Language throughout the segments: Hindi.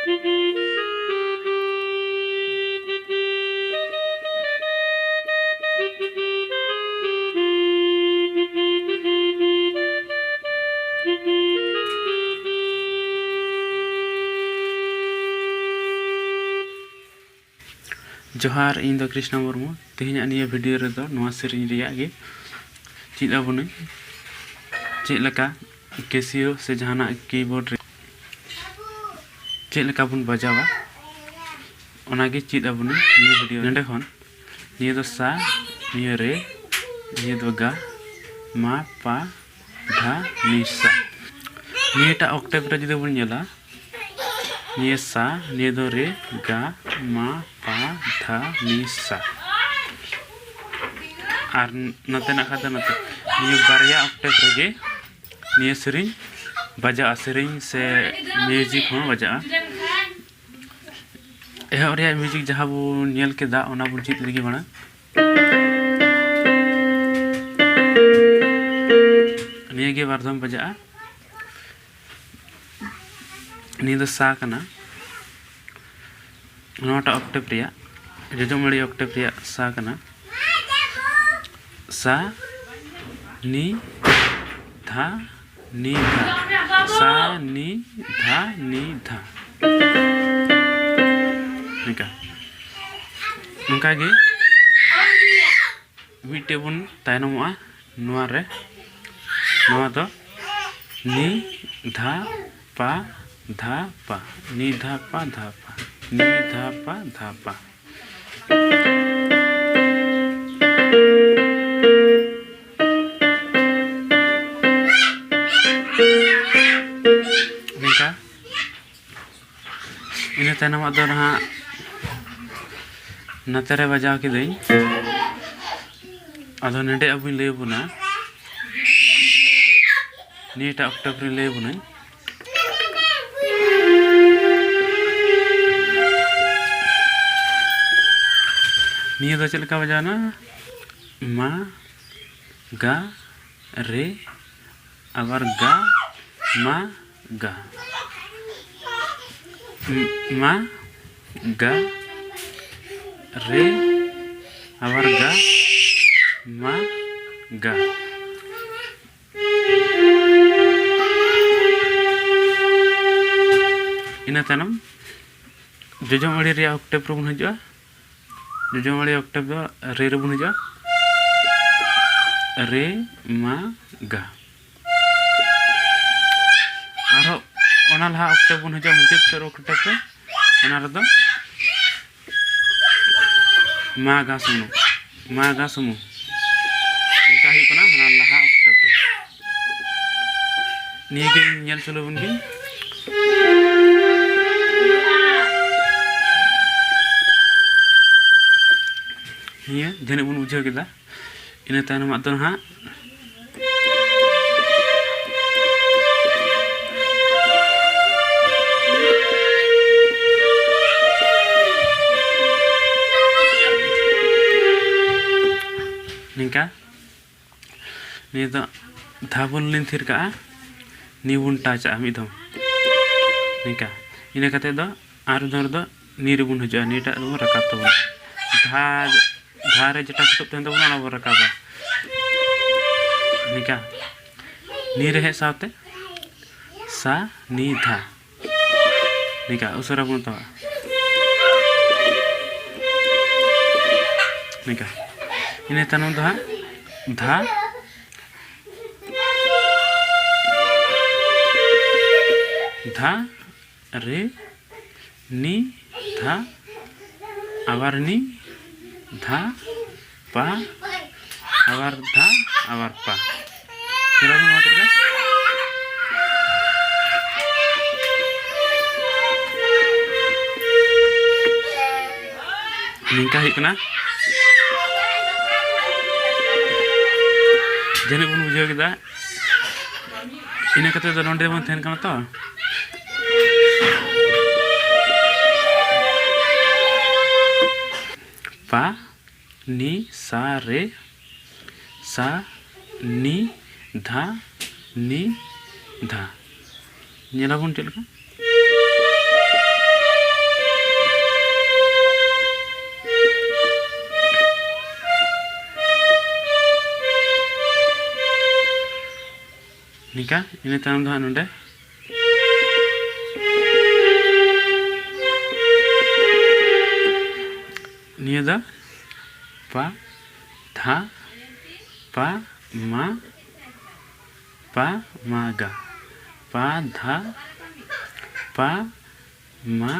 जोहार इन दो कृष्ण मुर्मू तेहना निया वीडियो रे दो नवा सेरिंग रिया गे चीज आबुन चेक लका कैसियो से जहाना कीबोर्ड रे चेक लका बुन बजावा ओनागे चीज आबुन निया वीडियो नंडे खन निया दो सा निया रे निया दो गा मा पा धा नि सा नियाटा ऑक्टेव रे जुदि बुन नेला निया सा निया दो रे गा मा पा धा नि सा और नते ना खाते नते निया बारिया ऑक्टेव रे निया सेरिंग बजा सेरिंग से म्यूजिक हो बजा एह और म्यूजिक जहाँ बो नेल के दा ओना बो चीज लगी बना निया के बारदम बजा निया दो सा कना नोटा ऑक्टेव रिया जजमड़ी ऑक्टेव रिया सा कना सा नि धा नि धा सा नि धा नि धा निका उनका गे मिटे बुन तायनमोआ नोआ रे नोआ दो नि धा पा नि धा पा नि धा पा निका इन तायनम दो ना नतरे बजाव की दई अदो नेडे अबुन ले बुना नीटा ऑक्टेव रे ले बुना निया दो चलका बजाना मा गा रे आबार गा मा गा मा गा रे आबार गा मा गा इन तनम जजमड़ी रे ऑक्टेव रे बुन हजवा जजमड़ी ऑक्टेव दो रे रे बुन हजवा रे मा गा आरो ओना लहा ऑक्टेव बुन हजवा मुचाद तर ऑक्टेव पे ओना रे दो मा गा सुमु इनका ही कना हना लहा ऑक्टेव पे निये के नेल चलो बुन गी निये जने बुन बुझाव केदा इन तायनम दो हा निका नि दो धाबुन लिन थिर का नि बुन टाचा मिदम निका इना कते दो आर दर दो नीर बुन हजा नीटा दो रकाब तो धा रे जटा कटप तन दो ना बो रकाबा निका नीर हे साथे सा नि धा निका उसरा बुन तो निका इन तनम धा धा रे नि धा आबार नि धा पा आबार धा आबार पा तेरा भी मात्र का निका ही कना जने बुन बुझाव केदा इन कते दो नोंडे बन थेन कना तो पा नि सा रे सा नि धा नेला बुन चलका निका इन तायम दो नोंडे निया दा पा धा पा मा गा पा धा पा मा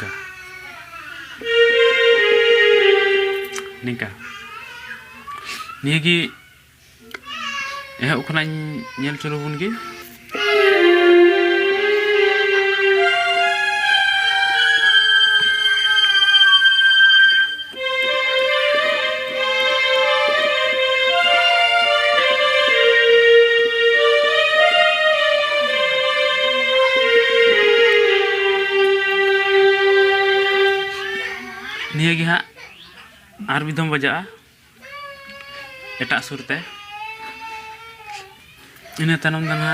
गा निका निया गी ehok khona nyel cholo bun gi niya gi ha ar bidom baja etak surte ini tanam dana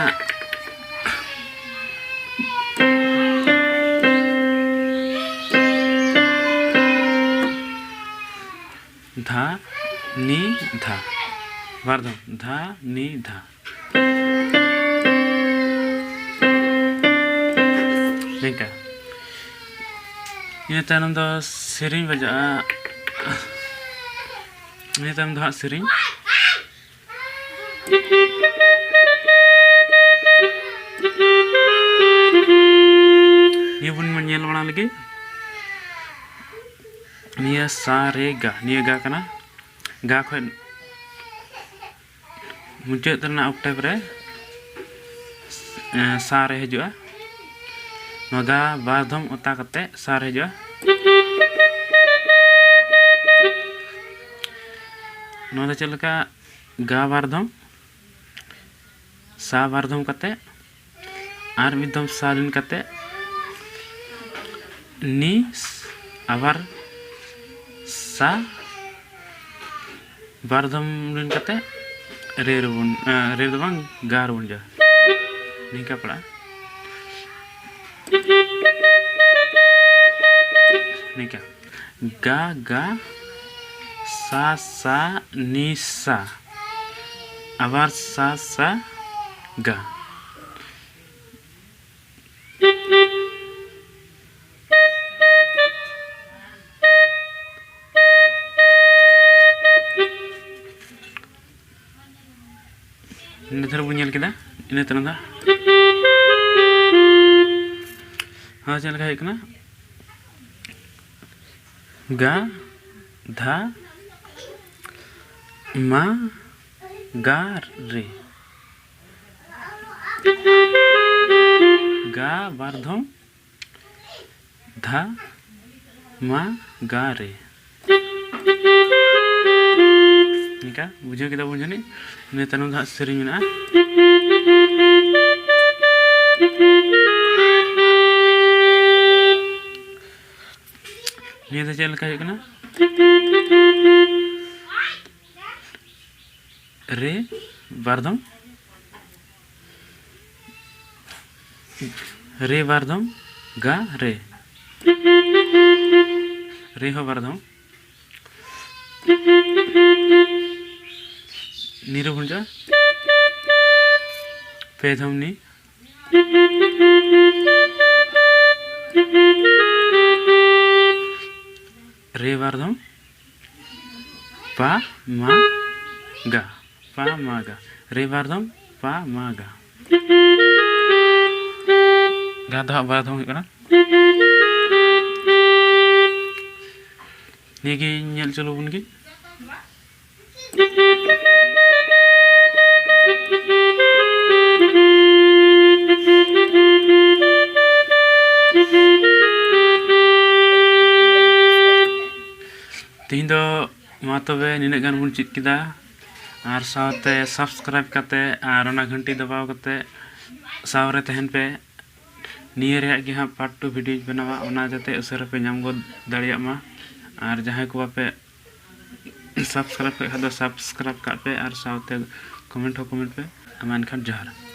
धा नी धा वार्धम धा नी धा निका ini tanam do sering baja ini tanam do sering ये बुन मन बना लगे निया सा रे गा निया गा कना गा खन मुझे तना ऑक्टेव रे सा रे हजुआ नगा बारधम ओता कते सा रे हजुआ नदा चलका गा बारधम सा बारधम कते आर मिदम सालिन कते नी आबार सा बारधम लिन कते रे दो बांग गा रबन जा निका पड़ा निका गा गा सा नी सा आबार सा गा इन बुन केदा इन तना हाँ चल का गा धा मा गा रे गा बारधम धा मा गा रे निका बुझे केदा बुन जनी ने तनु धा सेरिंग ना ये तो चल का है रे बारधम रे बारधम गा रे रे हो बारधम नीरो भुंजा पेधम नी रे बारधम पा मा गा रे बारधम पा मा गा गा धा बारधम कना निगे nyel चलो बुन गी तीन दो मा तबे निने गान बुन चित किदा आर साथे सब्सक्राइब करते और ओना घंटी दबाव करते सावरे तहन पे निये रे गे हां पार्ट 2 वीडियो बनावा ओना जाते उसरे पे नाम गो दाड़िया मा और जहां को पे सब्सक्राइब पे सब्सक्राइब का पे और साथे कमेंट पे अमान खान जोहार।